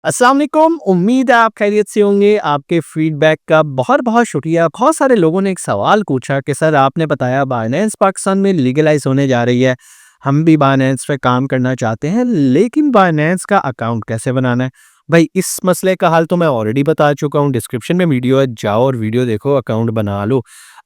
अस्सलाम वालेकुम। उम्मीद है आप खैरियत से होंगे। आपके फीडबैक का बहुत-बहुत शुक्रिया। बहुत सारे लोगों ने एक सवाल पूछा कि सर आपने बताया बायनेंस पाकिस्तान में लीगलाइज़ होने जा रही है। हम भी बायनेंस पे काम करना चाहते हैं, लेकिन बायनेंस का अकाउंट कैसे बनाना है? भाई इस मसले का हल तो मैं ऑलरेडी बता चुका हूँ, डिस्क्रिप्शन में वीडियो है, जाओ और वीडियो देखो, अकाउंट बना लो।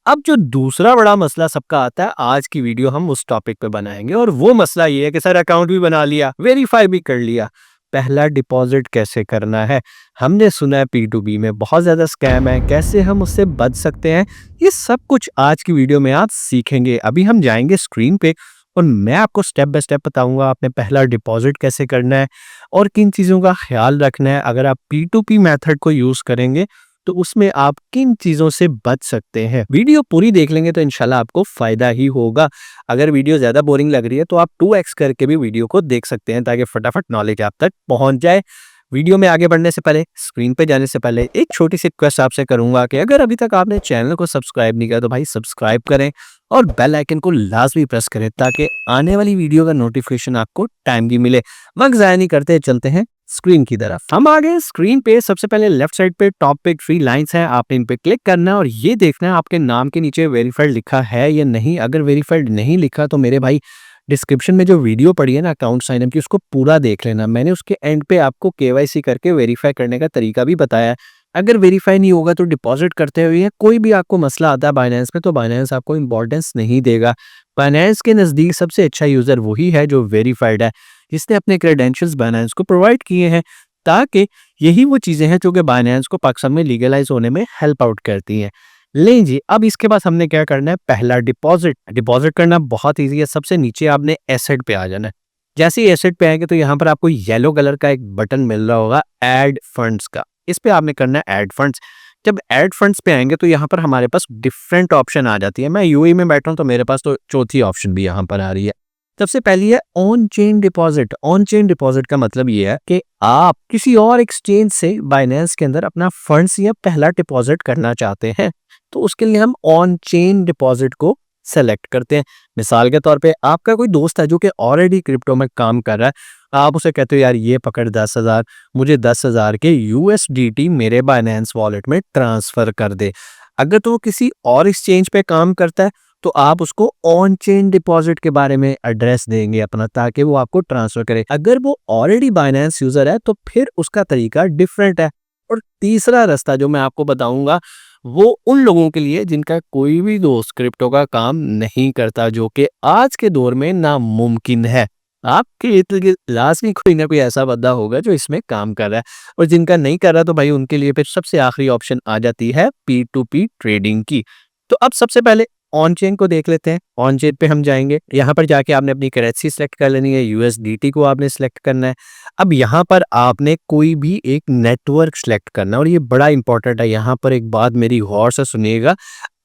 अब जो दूसरा बड़ा मसला सबका आता है, आज की वीडियो हम उस टॉपिक पे बनाएँगे और वो मसला ये है कि सर अकाउंट भी बना लिया, वेरीफाई भी कर लिया, पहला डिपॉजिट कैसे करना है? हमने सुना है P2P में बहुत ज़्यादा स्कैम है, कैसे हम उससे बच सकते हैं? ये सब कुछ आज की वीडियो में आप सीखेंगे। अभी हम जाएँगे स्क्रीन पे और मैं आपको स्टेप बाय स्टेप बताऊँगा आपने पहला डिपॉजिट कैसे करना है और किन चीज़ों का ख़्याल रखना है। अगर आप P2P मेथड को यूज़ करेंगे, तो उसमें आप किन चीज़ों से बच सकते हैं। वीडियो पूरी देख लेंगे तो इंशाल्लाह आपको फ़ायदा ही होगा। अगर वीडियो ज़्यादा बोरिंग लग रही है तो आप 2x करके भी वीडियो को देख सकते हैं ताकि फटाफट नॉलेज आप तक पहुंच जाए। वीडियो में आगे बढ़ने से पहले, स्क्रीन पे जाने से पहले एक छोटी सी रिक्वेस्ट आपसे करूंगा कि अगर अभी तक आपने चैनल को सब्सक्राइब नहीं किया तो भाई सब्सक्राइब करें और बेल आइकन को लाजमी प्रेस करें ताकि आने वाली वीडियो का नोटिफिकेशन आपको टाइमली मिले। वक्त ज़ाया नहीं करते, चलते हैं स्क्रीन की तरफ। हम आ गए स्क्रीन पे। सबसे पहले लेफ्ट साइड पे टॉप पे 3 लाइंस हैं, आपने इन पे क्लिक करना है और ये देखना है आपके नाम के नीचे वेरीफाइड लिखा है या नहीं। अगर वेरीफाइड नहीं लिखा तो मेरे भाई डिस्क्रिप्शन में जो वीडियो पड़ी है ना अकाउंट साइन अप की, उसको पूरा देख लेना। मैंने उसके एंड पे आपको केवाईसी करके वेरीफाई करने का तरीका भी बताया है। अगर वेरीफाई नहीं होगा तो डिपॉजिट करते हुए या कोई भी आपको मसला आता है बाइनेंस में, तो बाइनेंस आपको इंपॉर्टेंस नहीं देगा। बाइनेंस के नज़दीक सबसे अच्छा यूज़र वही है जो वेरीफाइड है, जिसने अपने क्रेडेंशियल्स बाइनेंस को प्रोवाइड किए हैं, ताकि यही वो चीज़ें हैं जो कि बाइनेंस को पाकिस्तान में लीगलाइज होने में हेल्प आउट करती हैं। लें जी, अब इसके बाद हमने क्या करना है, पहला डिपॉजिट। डिपॉजिट करना बहुत ईज़ी है। सबसे नीचे आपने एसेट पे आ जाना है। जैसे ही एसेट पे आएँगे तो यहाँ पर आपको येलो कलर का एक बटन मिल रहा होगा ऐड फंड्स का। इस पे आपने करना है ऐड फंड्स। जब ऐड फंड्स पे आएँगे तो यहाँ पर हमारे पास डिफरेंट ऑप्शन आ जाती है। मैं यूएई में बैठा हूँ तो मेरे पास तो चौथी ऑप्शन भी यहाँ पर आ रही है। सबसे पहली है on chain deposit. On chain deposit का मतलब ये है कि आप किसी और एक्सचेंज से बाइनेंस के अंदर अपना फंड्स या पहला डिपॉजिट करना चाहते हैं, तो उसके लिए हम ऑन चेन डिपॉजिट को सेलेक्ट करते हैं। मिसाल के तौर पे आपका कोई दोस्त है जो कि ऑलरेडी क्रिप्टो में काम कर रहा है, आप उसे कहते हो यार ये पकड़ 10,000, मुझे 10,000 के यूएसडीटी मेरे बाइनेंस वॉलेट में ट्रांसफर कर दे। अगर तो वो किसी और एक्सचेंज पे काम करता है तो आप उसको ऑन चेन डिपॉजिट के बारे में एड्रेस देंगे अपना, ताकि वो आपको ट्रांसफर करे। अगर वो ऑलरेडी बाइनेंस यूजर है तो फिर उसका तरीका डिफरेंट है। और तीसरा रास्ता जो मैं आपको बताऊंगा वो उन लोगों के लिए जिनका कोई भी दोस्त क्रिप्टो का काम नहीं करता, जो कि आज के दौर में नामुमकिन है। आपके इर्द गिर्द लाजमी कोई ना कोई ऐसा बंदा होगा जो इसमें काम कर रहा है, और जिनका नहीं कर रहा तो भाई उनके लिए फिर सबसे आखिरी ऑप्शन आ जाती है P2P ट्रेडिंग की। तो अब सबसे पहले ऑन चेन को देख लेते हैं। ऑन चेन पे हम जाएंगे, यहाँ पर जाके आपने अपनी करेंसी सेलेक्ट कर लेनी है, यूएसडीटी को आपने सेलेक्ट करना है। अब यहाँ पर आपने कोई भी एक नेटवर्क सेलेक्ट करना है और ये बड़ा इंपॉर्टेंट है। यहाँ पर एक बात मेरी गौर से सुनिएगा,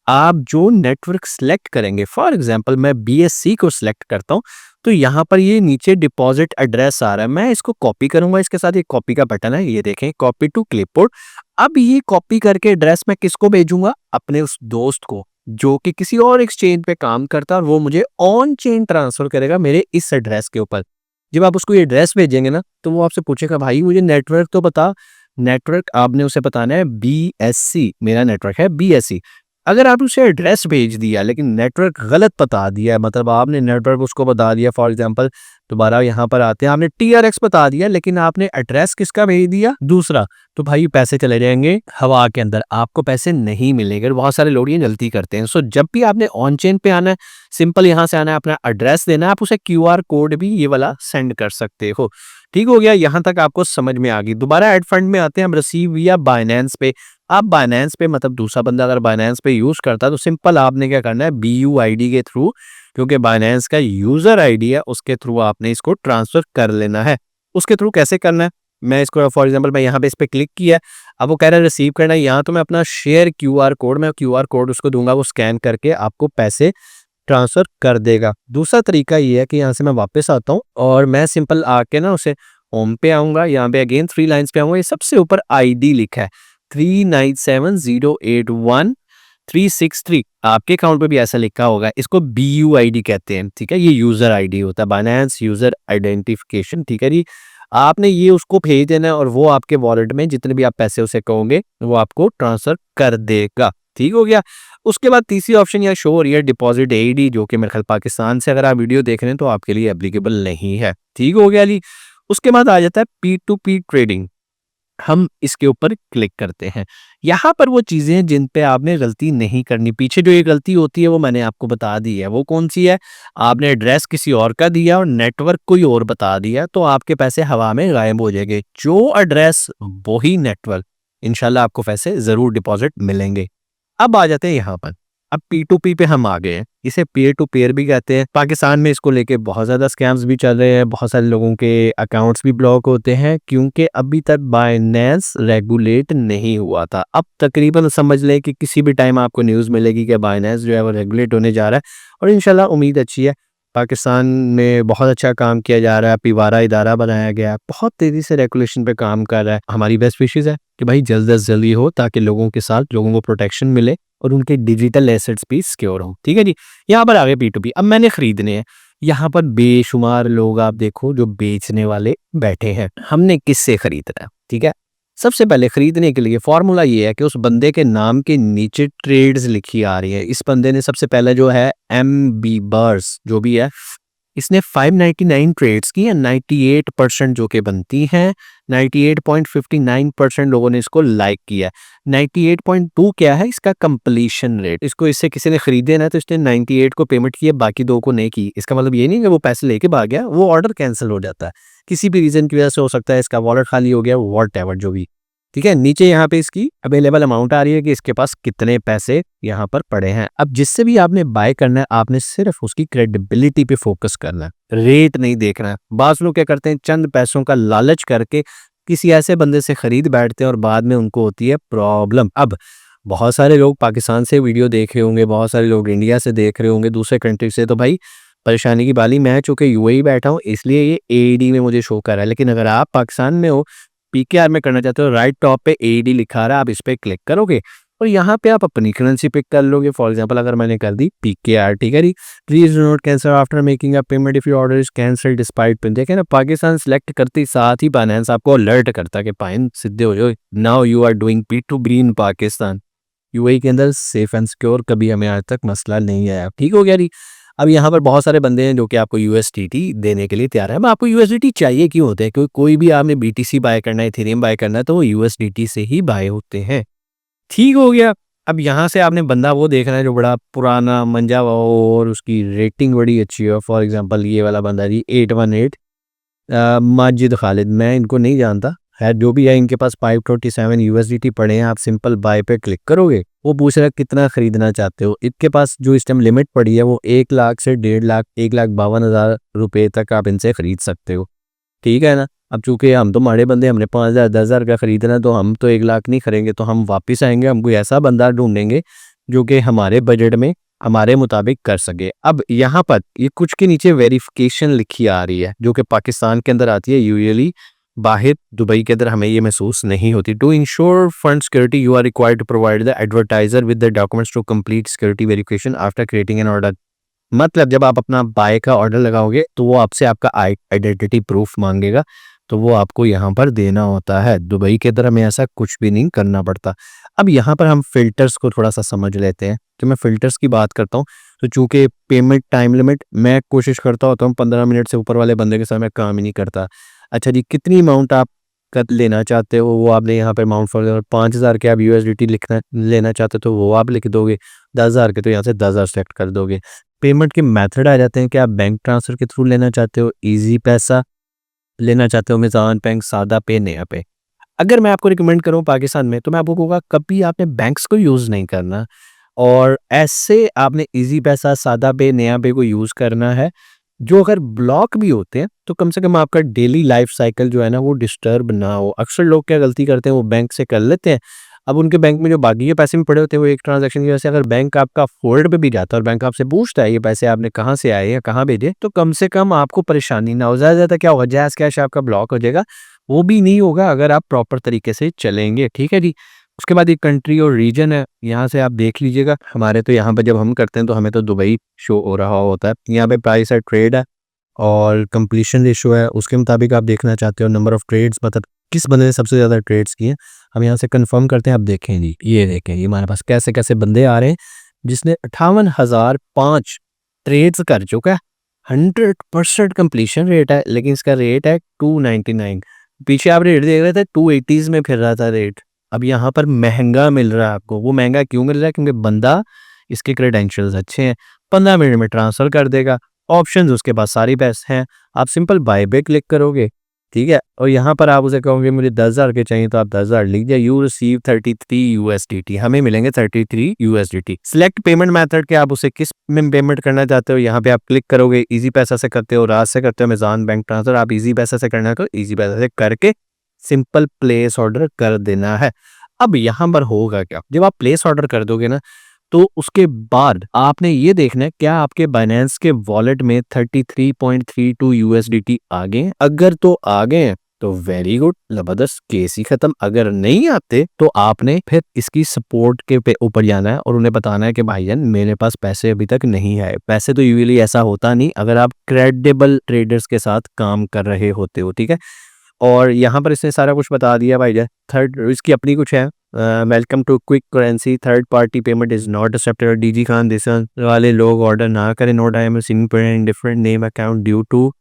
आप जो नेटवर्क सेलेक्ट करेंगे, फॉर एग्जांपल मैं BSC को सिलेक्ट करता हूँ, तो यहाँ पर ये नीचे डिपॉजिट एड्रेस आ रहा है, मैं इसको कॉपी करूंगा। इसके साथ एक कॉपी का बटन है, ये देखें कॉपी टू क्लिपबोर्ड। अब ये कॉपी करके एड्रेस मैं किसको भेजूंगा, अपने उस दोस्त को जो कि किसी और एक्सचेंज पे काम करता है, और वो मुझे ऑन चेन ट्रांसफर करेगा मेरे इस एड्रेस के ऊपर। जब आप उसको ये एड्रेस भेजेंगे ना तो वो आपसे पूछेगा भाई मुझे नेटवर्क तो बता। नेटवर्क आपने उसे बताना है BSC, मेरा नेटवर्क है BSC। अगर आप उसे एड्रेस भेज दिया लेकिन नेटवर्क गलत बता दिया है, मतलब आपने नेटवर्क उसको बता दिया, फॉर एग्जांपल दोबारा यहाँ पर आते हैं, आपने TRX बता दिया लेकिन आपने एड्रेस किसका भेज दिया, दूसरा, तो भाई पैसे चले जाएंगे हवा के अंदर, आपको पैसे नहीं मिलेंगे। बहुत सारे लोग ये गलती करते हैं। सो जब भी आपने ऑन चेन पे आना है, सिंपल यहाँ से आना है, अपना एड्रेस देना है, आप उसे QR कोड भी ये वाला सेंड कर सकते हो। ठीक हो गया, यहाँ तक आपको समझ में आ गई। दोबारा एड फंड में आते हैं हम, रिसीव या बाइनेंस पे। आप बाइनेंस पे, मतलब दूसरा बंदा अगर बाइनेंस पे यूज करता है तो सिंपल आपने क्या करना है, BUID के थ्रू, क्योंकि बाइनेंस का यूजर आईडी है, उसके थ्रू आपने इसको ट्रांसफर कर लेना है। उसके थ्रू कैसे करना है, मैं इसको फॉर एग्जांपल मैं यहाँ पे इस पे क्लिक किया, अब वो कह रहा है रिसीव करना है, यहाँ तो मैं अपना शेयर QR कोड, मैं QR कोड उसको दूंगा, वो स्कैन करके आपको पैसे ट्रांसफर कर देगा। दूसरा तरीका ये है कि यहाँ से मैं वापस आता हूँ और मैं सिंपल आके ना उसे होम पे आऊंगा, यहाँ पे अगेन 3 लाइंस पे आऊंगा, ये सबसे ऊपर ID लिखा है 397081 363, आपके अकाउंट पे भी ऐसा लिखा होगा, इसको BUID कहते हैं। ठीक है, ये यूजर ID होता है, बाइनेंस यूजर आइडेंटिफिकेशन। ठीक है जी, आपने ये उसको भेज देना है और वो आपके वॉलेट में जितने भी आप पैसे उसे कहोगे वो आपको ट्रांसफर कर देगा। ठीक हो गया। उसके बाद तीसरी ऑप्शन यहाँ शो हो रही है डिपॉजिट एडी, जो कि मेरे ख्याल पाकिस्तान से अगर आप वीडियो देख रहे हैं तो आपके लिए एप्लीकेबल नहीं है। ठीक हो गया जी। उसके बाद आ जाता है P2P ट्रेडिंग। हम इसके ऊपर क्लिक करते हैं। यहाँ पर वो चीज़ें हैं जिन पे आपने गलती नहीं करनी। पीछे जो ये गलती होती है वो मैंने आपको बता दी है। वो कौन-सी है? आपने एड्रेस किसी और का दिया और नेटवर्क कोई और बता दिया, तो आपके पैसे हवा में गायब हो जाएँगे। जो एड्रेस वही नेटवर्क, इंशाल्लाह आपको पैसे ज़रूर डिपॉज़िट मिलेंगे। अब आ जाते हैं यहाँ पर। अब P2P पे हम आ गए हैं। इसे पीयर टू पीयर भी कहते हैं। पाकिस्तान में इसको लेके बहुत ज़्यादा स्कैम्स भी चल रहे हैं। बहुत सारे लोगों के अकाउंट्स भी ब्लॉक होते हैं क्योंकि अभी तक बायनेंस रेगुलेट नहीं हुआ था। अब तकरीबन समझ लें कि किसी भी टाइम आपको न्यूज़ मिलेगी कि बायनेंस जो है वो रेगुलेट होने जा रहा है और इंशाल्लाह उम्मीद अच्छी है। पाकिस्तान में बहुत अच्छा काम किया जा रहा है। पिवारा इदारा बनाया गया है। बहुत तेज़ी से रेगुलेशन पे काम कर रहा है। हमारी बेस्ट विशेज़ है कि भाई जल्द से जल्द ये हो ताकि लोगों के साथ लोगों को प्रोटेक्शन मिले और उनके डिजिटल एसेट्स भी सिक्योर हों। ठीक है जी। यहाँ पर आ गए P2P। अब मैंने खरीदने हैं। यहाँ पर बेशुमार लोग आप देखो जो बेचने वाले बैठे हैं। हमने किससे खरीदना है? ठीक है। सबसे पहले खरीदने के लिए फॉर्मूला ये है कि उस बंदे के नाम के नीचे ट्रेड्स लिखी आ रही है। इस बंदे ने सबसे पहले जो है MB बर्स जो भी है, इसने 599 ट्रेड्स की है। 98% जो कि बनती हैं। 98.59% लोगों ने इसको लाइक किया है। 98.2 क्या है? इसका कंप्लीशन रेट। इसको इससे किसी ने खरीदे ना तो इसने 98 को पेमेंट किया, बाकी 2 को नहीं की। इसका मतलब ये नहीं कि वो पैसे लेके भाग गया, वो ऑर्डर कैंसिल हो जाता है। किसी भी रीजन की वजह से हो सकता है, इसका वॉलेट खाली हो गया, व्हाटएवर जो भी। ठीक है। नीचे यहाँ पे इसकी अवेलेबल अमाउंट आ रही है कि इसके पास कितने पैसे यहाँ पर पड़े हैं। अब जिससे भी आपने बाय करना है, आपने सिर्फ उसकी क्रेडिबिलिटी पे फोकस करना है, रेट नहीं देखना है। बास लोग क्या करते हैं, चंद पैसों का लालच करके किसी ऐसे बंदे से खरीद बैठते हैं और बाद में उनको होती है प्रॉब्लम। अब बहुत सारे लोग पाकिस्तान से वीडियो देख रहे होंगे, बहुत सारे लोग इंडिया से देख रहे होंगे, दूसरे कंट्री से, तो भाई परेशानी की बाली मैं चूंकि यूएई बैठा हूँ इसलिए ये एडी में मुझे शो कर रहा है। लेकिन अगर आप पाकिस्तान में हो, पीकेआर में करना चाहते हो, राइट टॉप पे एडी लिखा रहा है, आप इस पे क्लिक करोगे और यहाँ पे आप अपनी करेंसी पिक कर लोगे। फॉर एग्जांपल अगर मैंने कर दी पीकेआर, ठीक है जी। Please do not cancel after making a payment if your order is cancel despite pin. देखें ना, पाकिस्तान सिलेक्ट करते ही साथ ही फाइनेंस आपको अलर्ट करता है कि पाइन सीधे हो जाओ, now you are doing P2B in Pakistan. UAE के अंदर सेफ एंड सिक्योर, कभी हमें आज तक मसला नहीं आया। ठीक हो गया जी। अब यहाँ पर बहुत सारे बंदे हैं जो कि आपको यूएसडीटी देने के लिए तैयार है। अब आपको यूएसडीटी चाहिए क्यों होते हैं? क्योंकि कोई भी आपने बीटीसी बाय करना है, इथेरियम बाय करना है, तो वो यूएसडीटी से ही बाय होते हैं। ठीक हो गया। अब यहाँ से आपने बंदा वो देखना है जो बड़ा पुराना मंजा हुआ हो और उसकी रेटिंग बड़ी अच्छी हो। फॉर एग्जांपल ये वाला बंदा जी 818 माजिद खालिद, मैं इनको नहीं जानता, खैर जो भी है, इनके पास 527 यूएसडीटी पड़े हैं। आप सिंपल बाय पे क्लिक करोगे, वो पूछ रहा है कितना खरीदना चाहते हो। इनके पास जो इस टाइम लिमिट पड़ी है वो 1 लाख से 1.5 लाख, 1,52,000 रुपए तक आप इनसे खरीद सकते हो। ठीक है ना। अब चूंकि हम तो माड़े बंदे, हमने 5,000 10,000 का खरीदना है, तो हम तो 1 लाख नहीं खरीदेंगे, तो हम वापस आएंगे, हम कोई ऐसा बंदा ढूंढेंगे जो कि हमारे बजट में हमारे मुताबिक कर सके। अब यहाँ पर ये कुछ के नीचे वेरिफिकेशन लिखी आ रही है जो कि पाकिस्तान के अंदर आती है, यूजुअली बाहर दुबई के अंदर हमें ये महसूस नहीं होती। To ensure fund security you are required to provide the advertiser with the documents to complete security verification after creating an order. मतलब जब आप अपना बाय का ऑर्डर लगाओगे तो वो आपसे आपका आइडेंटिटी प्रूफ मांगेगा, तो वो आपको यहाँ पर देना होता है। दुबई के अंदर हमें ऐसा कुछ भी नहीं करना पड़ता। अब यहाँ पर हम फिल्टर्स को थोड़ा सा समझ लेते हैं। तो मैं फिल्टर्स की बात करता हूँ, तो चूंकि पेमेंट टाइम लिमिट, मैं कोशिश करता होता हूँ 15 मिनट से ऊपर वाले बंदे के साथ मैं काम ही नहीं करता। अच्छा जी, कितनी अमाउंट आप कर लेना चाहते हो वो आपने यहाँ पे अमाउंट फॉर 5,000 के आप यूएसडीटी लिखना लेना चाहते हो तो वो आप लिख दोगे। 10,000 के तो यहाँ से 10,000 सेलेक्ट कर दोगे। पेमेंट के मेथड आ जाते हैं कि आप बैंक ट्रांसफर के थ्रू लेना चाहते हो, इजी पैसा लेना चाहते हो, मीज़ान बैंक, सादा पे, नया पे। अगर मैं आपको रिकमेंड करूँ पाकिस्तान में, तो मैं आपको कहूँगा कभी आपने बैंक्स को यूज़ नहीं करना और ऐसे आपने इजी पैसा, सादा पे, नया पे को यूज़ करना है। जो अगर ब्लॉक भी होते हैं तो कम से कम आपका डेली लाइफ साइकिल जो है ना वो डिस्टर्ब ना हो। अक्सर लोग क्या गलती करते हैं, वो बैंक से कर लेते हैं। अब उनके बैंक में जो बाकी के पैसे भी पड़े होते हैं वो एक ट्रांजैक्शन की वजह से अगर बैंक आपका फोल्ड पे भी जाता है और बैंक आपसे पूछता है ये पैसे आपने कहाँ से आए या कहाँ भेजे, तो कम से कम आपको परेशानी ना हो। ज़्यादा क्या होगा, जैज़ कैश आपका ब्लॉक हो जाएगा, वो भी नहीं होगा अगर आप प्रॉपर तरीके से चलेंगे। ठीक है जी। उसके बाद ये कंट्री और रीजन है, यहाँ से आप देख लीजिएगा। हमारे तो यहाँ पे जब हम करते हैं तो हमें तो दुबई शो हो रहा होता है। यहाँ पे प्राइस है, ट्रेड है और कंप्लीशन रेशियो है उसके मुताबिक आप देखना चाहते हो, नंबर ऑफ ट्रेड्स मतलब किस बंदे ने सबसे ज़्यादा ट्रेड्स किए हैं, हम यहाँ से कंफर्म करते हैं। आप देखें जी, ये देखें ये हमारे पास कैसे कैसे बंदे आ रहे हैं जिसने 58,005 ट्रेड्स कर चुका है। 100% कंप्लीशन रेट है, लेकिन इसका रेट है 299। पीछे आप रेट देख रहे थे 280s में फिर रहा था रेट। अब यहाँ पर महंगा मिल रहा है आपको। वो महंगा क्यों मिल रहा है? क्योंकि बंदा, इसके क्रेडेंशियल्स अच्छे हैं, 15 मिनट में ट्रांसफ़र कर देगा, ऑप्शंस उसके पास सारी बेस्ट हैं। आप सिंपल बाय पे क्लिक करोगे, ठीक है, और यहाँ पर आप उसे कहोगे मुझे 10,000 के चाहिए, तो आप 10,000 लिख यू रिसीव 33 यूएसडीटी, हमें मिलेंगे 33 यूएसडीटी। सिलेक्ट पेमेंट मेथड के आप उसे किस में पेमेंट करना चाहते हो, यहाँ पे आप क्लिक करोगे। इजी पैसा से करते हो, राज से करते हो, अमेजॉन बैंक ट्रांसफर, आप इजी पैसा से करना है तो इजी पैसा से करके सिंपल प्लेस ऑर्डर कर देना है। अब यहाँ पर होगा क्या, जब आप प्लेस ऑर्डर कर दोगे ना, तो उसके बाद आपने ये देखना है क्या आपके बाइनेंस के वॉलेट में 33.32 यूएसडीटी आ गए हैं। अगर तो आ गए हैं तो वेरी गुड, जबरदस्त, केस ही खत्म। अगर नहीं आते तो आपने फिर इसकी सपोर्ट के पे ऊपर जाना है और उन्हें बताना है कि भाईजान मेरे पास पैसे अभी तक नहीं आए। पैसे तो यूजुअली ऐसा होता नहीं अगर आप क्रेडिबल ट्रेडर्स के साथ काम कर रहे होते हो, ठीक है। और यहाँ पर इसने सारा कुछ बता दिया भाईजान। थर्ड इसकी अपनी कुछ है, welcome to quick currency, third party payment is not accepted. DG Khan दिसन वाले लोग ऑर्डर ना करें। Note I am seeing payment different name account due to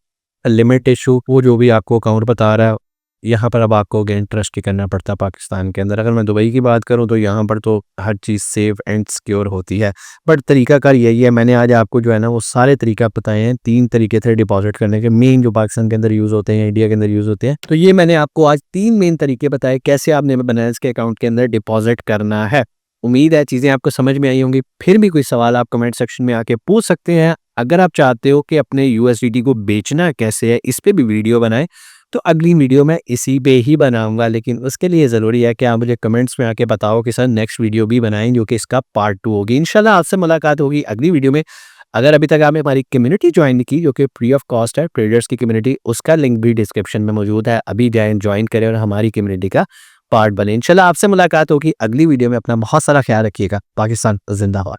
limit issue. वो जो भी आपको अकाउंट बता रहा है, यहाँ पर अब आपको अगेन ट्रस्ट ही करना पड़ता है पाकिस्तान के अंदर। अगर मैं दुबई की बात करूँ तो यहाँ पर तो हर चीज़ सेफ एंड सिक्योर होती है, बट तरीकाकार यही है। मैंने आज आपको जो है ना वो सारे तरीका बताए हैं। 3 तरीके थे डिपॉजिट करने के, मेन जो पाकिस्तान के अंदर यूज़ होते हैं, इंडिया के अंदर यूज़ होते हैं। तो ये मैंने आपको आज 3 मेन तरीके बताए कैसे आपने बाइनेंस के अकाउंट के अंदर डिपॉजिट करना है। उम्मीद है चीज़ें आपको समझ में आई होंगी। फिर भी कोई सवाल आप कमेंट सेक्शन में आके पूछ सकते हैं। अगर आप चाहते हो कि अपने यूएसडीटी को बेचना कैसे है, इस पे भी वीडियो बनाएं, तो अगली वीडियो मैं इसी पे ही बनाऊंगा। लेकिन उसके लिए ज़रूरी है कि आप मुझे कमेंट्स में आके बताओ कि सर नेक्स्ट वीडियो भी बनाएं जो कि इसका पार्ट 2 होगी। इंशाल्लाह आपसे मुलाकात होगी अगली वीडियो में। अगर अभी तक आपने हमारी कम्युनिटी ज्वाइन नहीं की जो कि फ्री ऑफ कॉस्ट है, ट्रेडर्स की कम्युनिटी, उसका लिंक भी डिस्क्रिप्शन में मौजूद है। अभी जाए ज्वाइन करें और हमारी कम्युनिटी का पार्ट बने। इंशाल्लाह आपसे मुलाकात होगी अगली वीडियो में। अपना बहुत सारा ख्याल रखिएगा। पाकिस्तान जिंदाबाद।